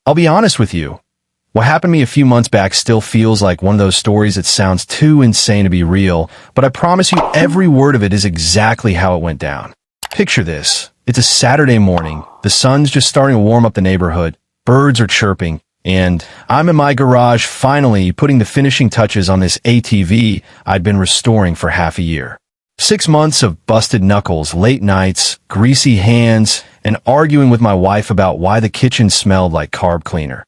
I'll be honest with you. What happened to me a few months back still feels like one of those stories that sounds too insane to be real, but I promise you every word of it is exactly how it went down. Picture this. It's a Saturday morning. The sun's just starting to warm up the neighborhood. Birds are chirping, and I'm in my garage finally putting the finishing touches on this ATV I'd been restoring for half a year. 6 months of busted knuckles, late nights, greasy hands, and arguing with my wife about why the kitchen smelled like carb cleaner.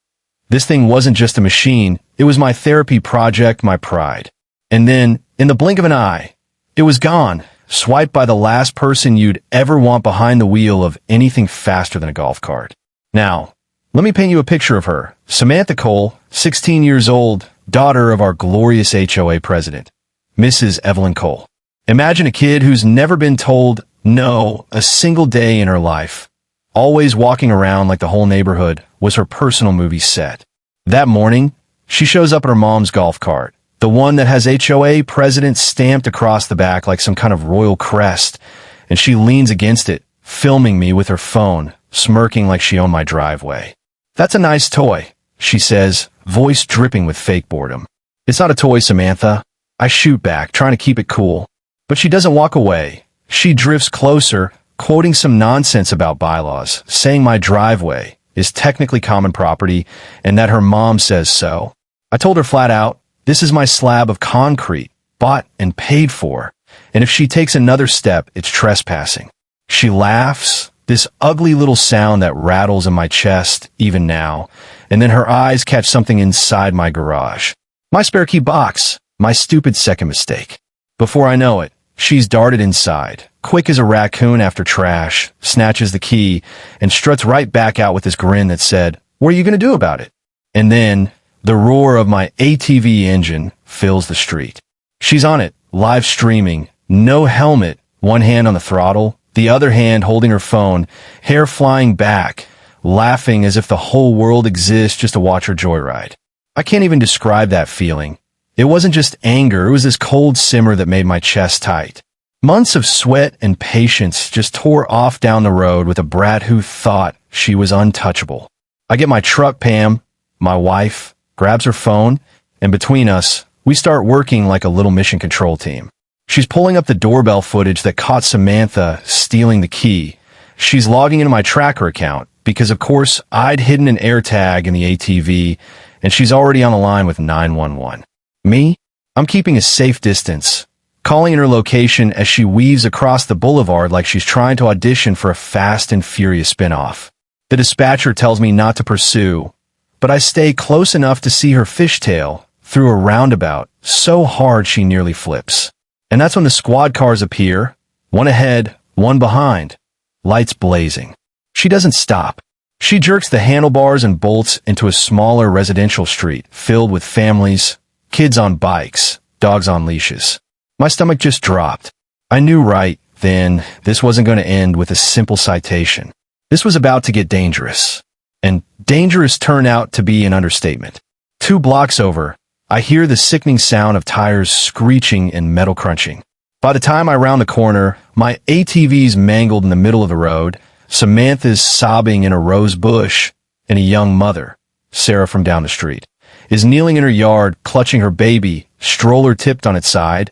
This thing wasn't just a machine, it was my therapy project, my pride. And then, in the blink of an eye, it was gone, swiped by the last person you'd ever want behind the wheel of anything faster than a golf cart. Now, let me paint you a picture of her. Samantha Cole, 16 years old, daughter of our glorious HOA president, Mrs. Evelyn Cole. Imagine a kid who's never been told no a single day in her life. Always walking around like the whole neighborhood was her personal movie set. That morning, she shows up in her mom's golf cart, the one that has HOA president stamped across the back like some kind of royal crest, and she leans against it, filming me with her phone, smirking like she owned my driveway. "That's a nice toy," she says, voice dripping with fake boredom. "It's not a toy, Samantha." I shoot back, trying to keep it cool. But she doesn't walk away. She drifts closer, quoting some nonsense about bylaws, saying my driveway is technically common property and that her mom says so. I told her flat out, this is my slab of concrete, bought and paid for, and if she takes another step, it's trespassing. She laughs, this ugly little sound that rattles in my chest even now, and then her eyes catch something inside my garage. My spare key box, my stupid second mistake. Before I know it, she's darted inside, quick as a raccoon after trash, snatches the key, and struts right back out with this grin that said, "What are you going to do about it?" And then, the roar of my ATV engine fills the street. She's on it, live streaming, no helmet, one hand on the throttle, the other hand holding her phone, hair flying back, laughing as if the whole world exists just to watch her joyride. I can't even describe that feeling. It wasn't just anger, it was this cold simmer that made my chest tight. Months of sweat and patience just tore off down the road with a brat who thought she was untouchable. I get my truck, Pam, my wife, grabs her phone, and between us, we start working like a little mission control team. She's pulling up the doorbell footage that caught Samantha stealing the key. She's logging into my tracker account because, of course, I'd hidden an AirTag in the ATV, and she's already on the line with 911. Me? I'm keeping a safe distance, calling in her location as she weaves across the boulevard like she's trying to audition for a Fast and Furious spinoff. The dispatcher tells me not to pursue, but I stay close enough to see her fishtail through a roundabout so hard she nearly flips. And that's when the squad cars appear, one ahead, one behind, lights blazing. She doesn't stop. She jerks the handlebars and bolts into a smaller residential street filled with families, kids on bikes, dogs on leashes. My stomach just dropped. I knew right then this wasn't going to end with a simple citation. This was about to get dangerous. And dangerous turned out to be an understatement. 2 blocks over, I hear the sickening sound of tires screeching and metal crunching. By the time I round the corner, my ATV's mangled in the middle of the road, Samantha's sobbing in a rose bush, and a young mother, Sarah from down the street, is kneeling in her yard, clutching her baby, stroller tipped on its side,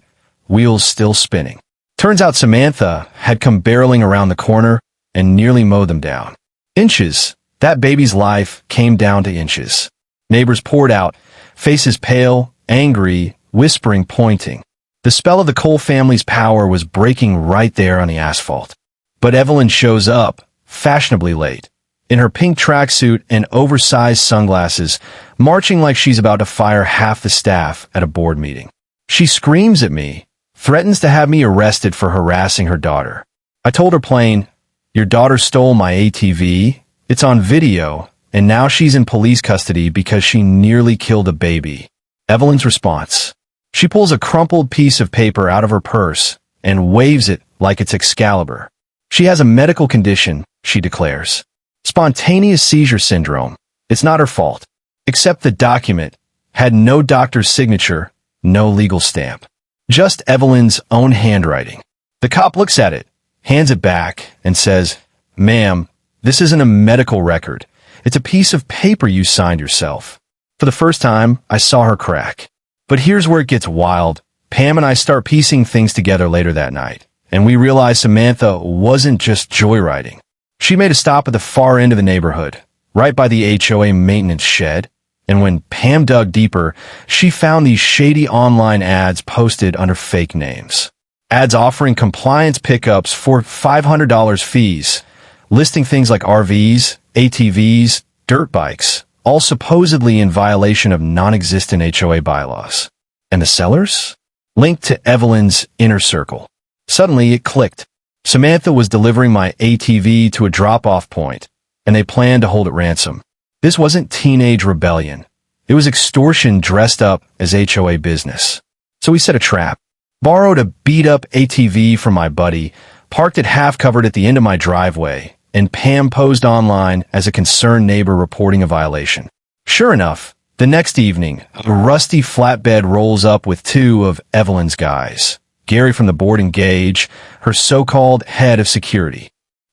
wheels still spinning. Turns out Samantha had come barreling around the corner and nearly mowed them down. Inches. That baby's life came down to inches. Neighbors poured out, faces pale, angry, whispering, pointing. The spell of the Cole family's power was breaking right there on the asphalt. But Evelyn shows up, fashionably late, in her pink tracksuit and oversized sunglasses, marching like she's about to fire half the staff at a board meeting. She screams at me, threatens to have me arrested for harassing her daughter. I told her plain, "Your daughter stole my ATV, it's on video, and now she's in police custody because she nearly killed a baby." Evelyn's response. She pulls a crumpled piece of paper out of her purse and waves it like it's Excalibur. She has a medical condition, she declares. Spontaneous seizure syndrome. It's not her fault. Except the document had no doctor's signature, no legal stamp. Just Evelyn's own handwriting. The cop looks at it, hands it back, and says, "Ma'am, this isn't a medical record. It's a piece of paper you signed yourself. For the first time, I saw her crack. But here's where it gets wild. Pam and I start piecing things together later that night, and we realize Samantha wasn't just joyriding. She made a stop at the far end of the neighborhood, right by the HOA maintenance shed, and when Pam dug deeper, she found these shady online ads posted under fake names. Ads offering compliance pickups for $500 fees, listing things like RVs, ATVs, dirt bikes, all supposedly in violation of non-existent HOA bylaws. And the sellers? Linked to Evelyn's inner circle. Suddenly, it clicked. Samantha was delivering my ATV to a drop-off point, and they planned to hold it ransom. This wasn't teenage rebellion. It was extortion dressed up as HOA business. So we set a trap. Borrowed a beat-up ATV from my buddy, parked it half-covered at the end of my driveway, and Pam posed online as a concerned neighbor reporting a violation. Sure enough, the next evening, a rusty flatbed rolls up with two of Evelyn's guys. Gary from the board and Gage, her so-called head of security.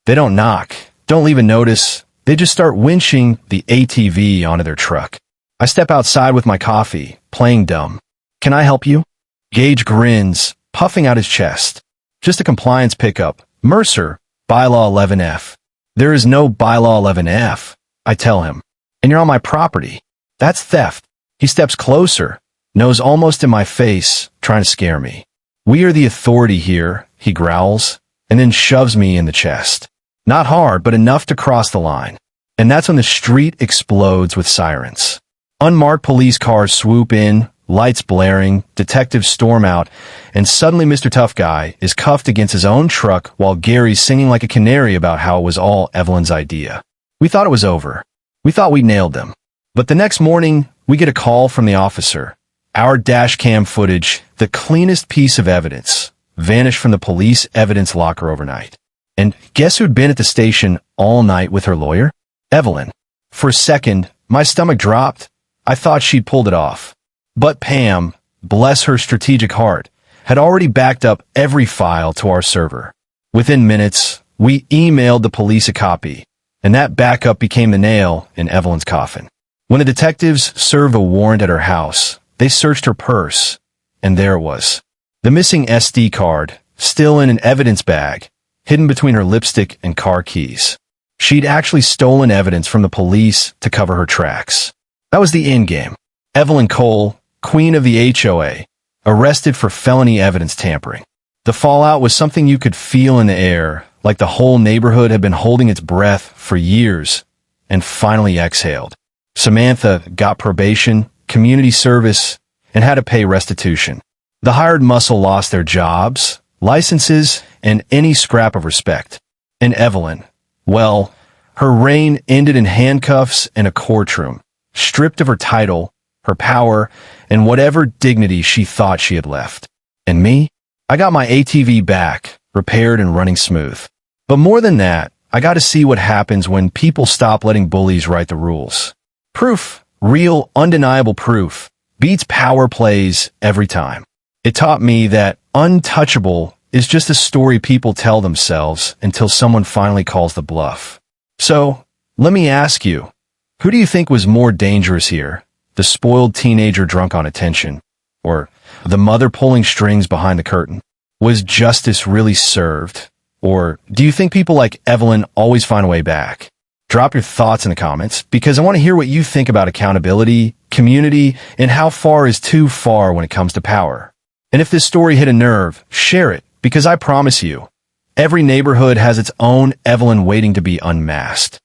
They don't knock, don't leave a notice, they just start winching the ATV onto their truck. I step outside with my coffee, playing dumb. Can I help you? Gage grins, puffing out his chest. Just a compliance pickup. Mercer, Bylaw 11F. There is no Bylaw 11F, I tell him. And you're on my property. That's theft. He steps closer, nose almost in my face, trying to scare me. We are the authority here, he growls, and then shoves me in the chest. Not hard, but enough to cross the line. And that's when the street explodes with sirens. Unmarked police cars swoop in, lights blaring, detectives storm out, and suddenly Mr. Tough Guy is cuffed against his own truck while Gary's singing like a canary about how it was all Evelyn's idea. We thought it was over. We thought we nailed them. But the next morning, we get a call from the officer. Our dash cam footage, the cleanest piece of evidence, vanished from the police evidence locker overnight. And guess who'd been at the station all night with her lawyer? Evelyn. For a second, my stomach dropped. I thought she'd pulled it off. But Pam, bless her strategic heart, had already backed up every file to our server. Within minutes, we emailed the police a copy, and that backup became the nail in Evelyn's coffin. When the detectives served a warrant at her house, they searched her purse, and there it was. The missing SD card, still in an evidence bag, hidden between her lipstick and car keys. She'd actually stolen evidence from the police to cover her tracks. That was the endgame. Evelyn Cole, queen of the HOA, arrested for felony evidence tampering. The fallout was something you could feel in the air, like the whole neighborhood had been holding its breath for years, and finally exhaled. Samantha got probation, community service, and had to pay restitution. The hired muscle lost their jobs, licenses, and any scrap of respect. And Evelyn, well, her reign ended in handcuffs and a courtroom, stripped of her title, her power, and whatever dignity she thought she had left. And me? I got my ATV back, repaired and running smooth. But more than that, I got to see what happens when people stop letting bullies write the rules. Proof, real, undeniable proof, beats power plays every time. It taught me that untouchable is just a story people tell themselves until someone finally calls the bluff. So, let me ask you, who do you think was more dangerous here? The spoiled teenager drunk on attention, or the mother pulling strings behind the curtain? Was justice really served? Or do you think people like Evelyn always find a way back? Drop your thoughts in the comments, because I want to hear what you think about accountability, community, and how far is too far when it comes to power. And if this story hit a nerve, share it, because I promise you, every neighborhood has its own Evelyn waiting to be unmasked.